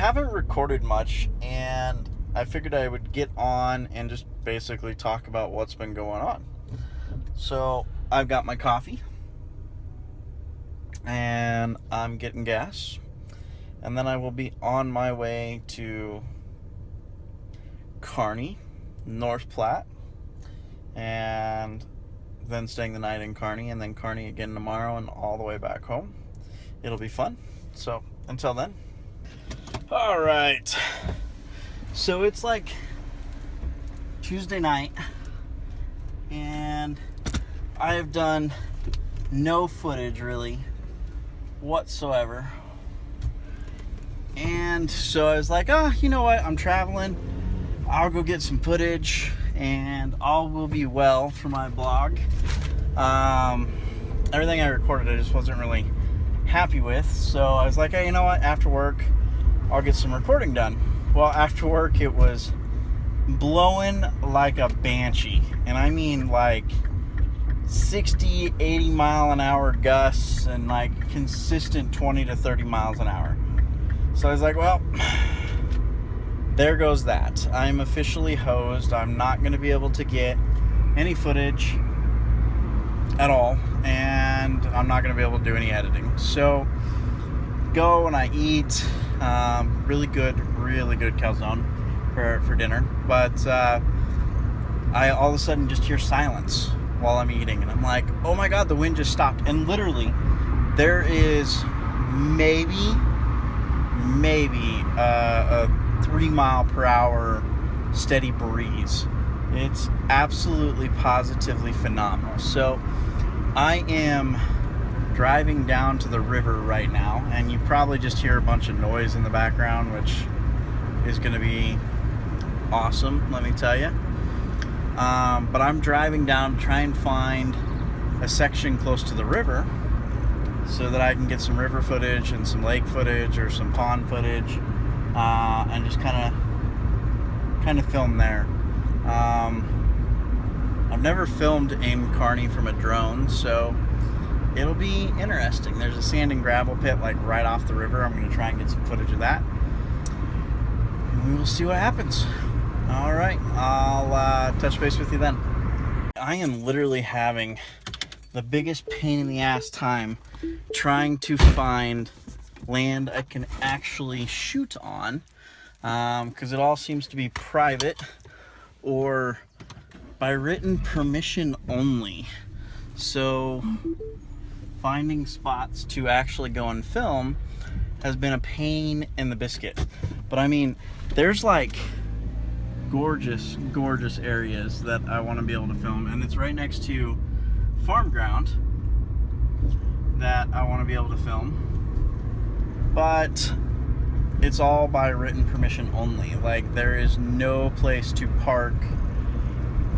haven't recorded much, and I figured I would get on and just basically talk about what's been going on. So I've got my coffee, and I'm getting gas, and then I will be on my way to Kearney, North Platte, and then staying the night in Kearney, and then Kearney again tomorrow, and all the way back home. It'll be fun. So until then. All right. So it's like Tuesday night, and I have done no footage really whatsoever. And so I was like, you know what? I'm traveling. I'll go get some footage, and all will be well for my blog. Everything I recorded, I just wasn't really happy with. So I was like, hey, you know what? After work, I'll get some recording done. Well, after work, it was blowing like a banshee. And I mean like 60, 80 mile an hour gusts and like consistent 20 to 30 miles an hour. So I was like, well, there goes that. I'm officially hosed. I'm not going to be able to get any footage at all, and I'm not going to be able to do any editing. So go and I eat really good calzone for dinner, but I all of a sudden just hear silence while I'm eating, and I'm like, oh my god, the wind just stopped. And literally there is maybe a 3 mile per hour steady breeze. It's absolutely positively phenomenal. So I am driving down to the river right now, and you probably just hear a bunch of noise in the background, which is going to be awesome, let me tell you. But I'm driving down to try and find a section close to the river so that I can get some river footage and some lake footage or some pond footage, and just kind of film there. I've never filmed in Kearney from a drone, so it'll be interesting. There's a sand and gravel pit like right off the river. I'm going to try and get some footage of that, and we will see what happens. All right, I'll touch base with you then. I am literally having the biggest pain in the ass time trying to find land I can actually shoot on, because it all seems to be private or by written permission only. So finding spots to actually go and film has been a pain in the biscuit. But I mean, there's like gorgeous areas that I want to be able to film, and it's right next to farm ground that I want to be able to film, but it's all by written permission only. Like, there is no place to park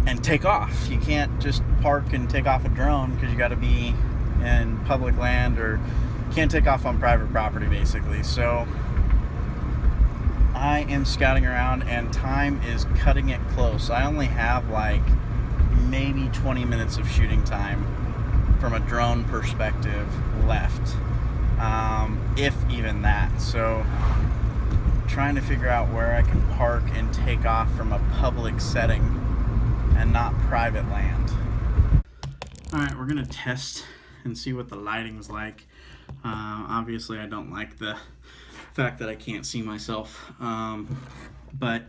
and take off. You can't just park and take off a drone because you got to be in public land, or you can't take off on private property basically. So I am scouting around, and time is cutting it close. I only have like maybe 20 minutes of shooting time from a drone perspective left, if even that. So trying to figure out where I can park and take off from a public setting and not private land. All right, we're gonna test and see what the lighting's like. Obviously I don't like the fact that I can't see myself, but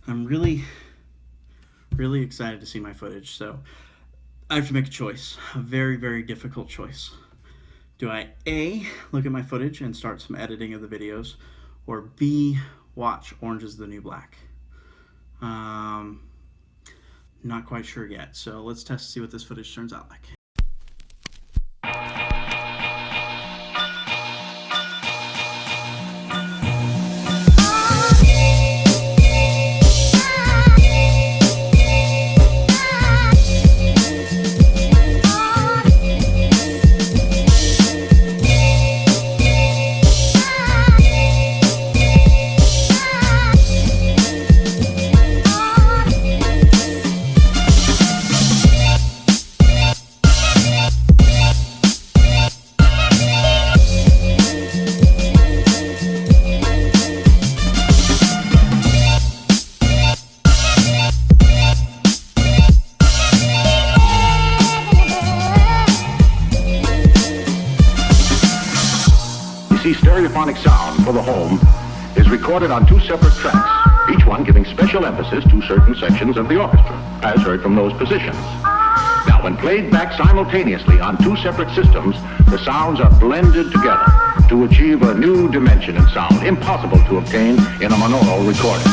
I'm really excited to see my footage. So I have to make a choice, a very difficult choice. Do I A, look at my footage and start some editing of the videos, or B, watch Orange is the New Black? Not quite sure yet, so let's test to see what this footage turns out like. stereophonic sound for the home is recorded on 2 separate tracks, each one giving special emphasis to certain sections of the orchestra, as heard from those positions. Now, when played back simultaneously on 2 separate systems, the sounds are blended together to achieve a new dimension in sound, impossible to obtain in a monaural recording.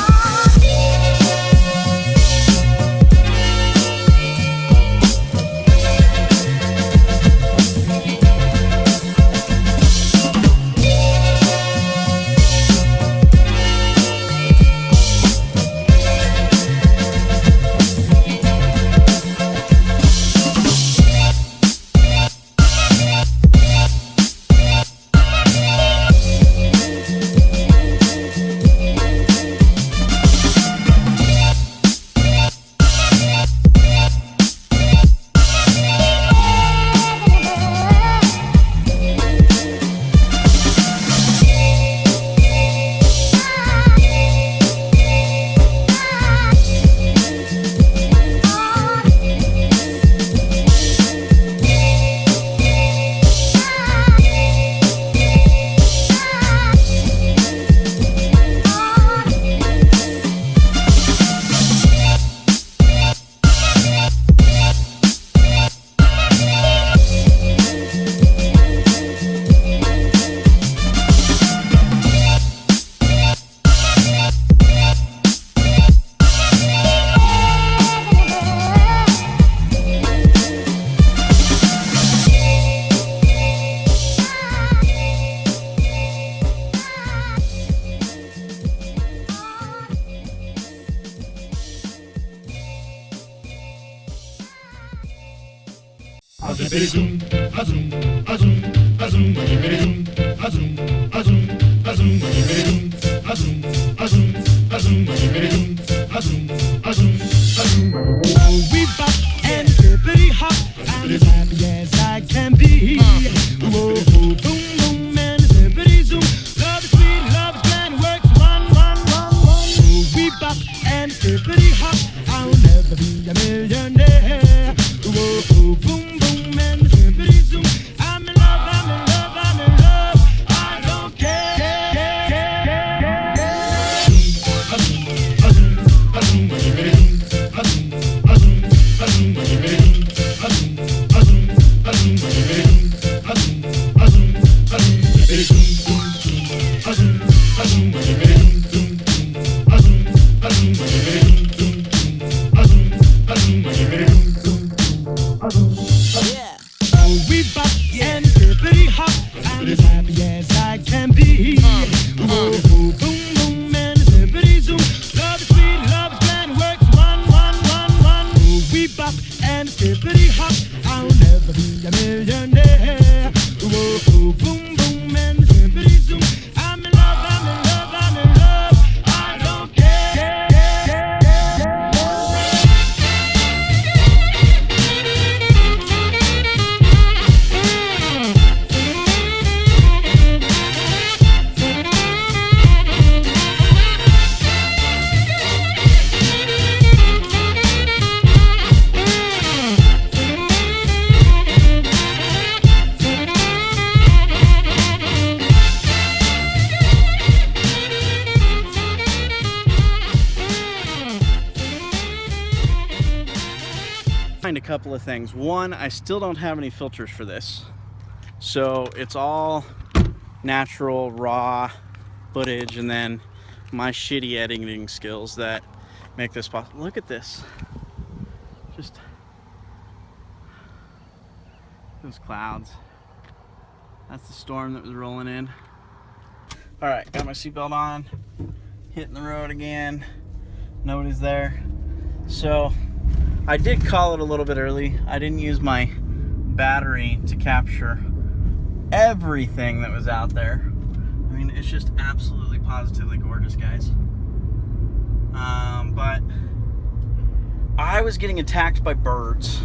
A couple of things. One, I still don't have any filters for this, so it's all natural raw footage and then my shitty editing skills that make this possible. Look at this, just those clouds. That's the storm that was rolling in. All right, got my seatbelt on, hitting the road again, nobody's there. So I did call it a little bit early. I didn't use my battery to capture everything that was out there. I mean, it's just absolutely positively gorgeous, guys. But I was getting attacked by birds,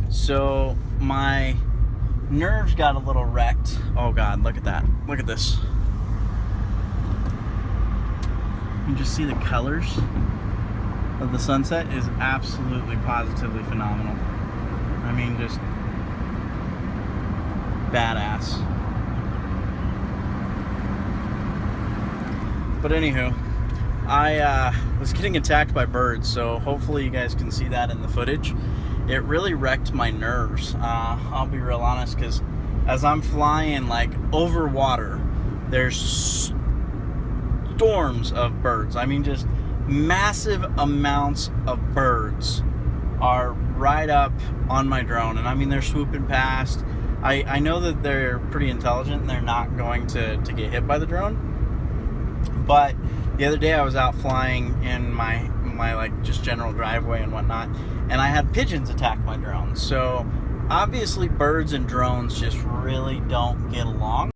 so my nerves got a little wrecked. Oh God, look at that. Look at this. You can just see the colors of the sunset is absolutely positively phenomenal. I mean, just badass. But anywho, I was getting attacked by birds, so hopefully you guys can see that in the footage. It really wrecked my nerves. I'll be real honest, because as I'm flying like over water, there's storms of birds. I mean, just massive amounts of birds are right up on my drone, and I mean, they're swooping past. I know that they're pretty intelligent and they're not going to get hit by the drone, but the other day I was out flying in my like just general driveway and whatnot, and I had pigeons attack my drone. So obviously birds and drones just really don't get along.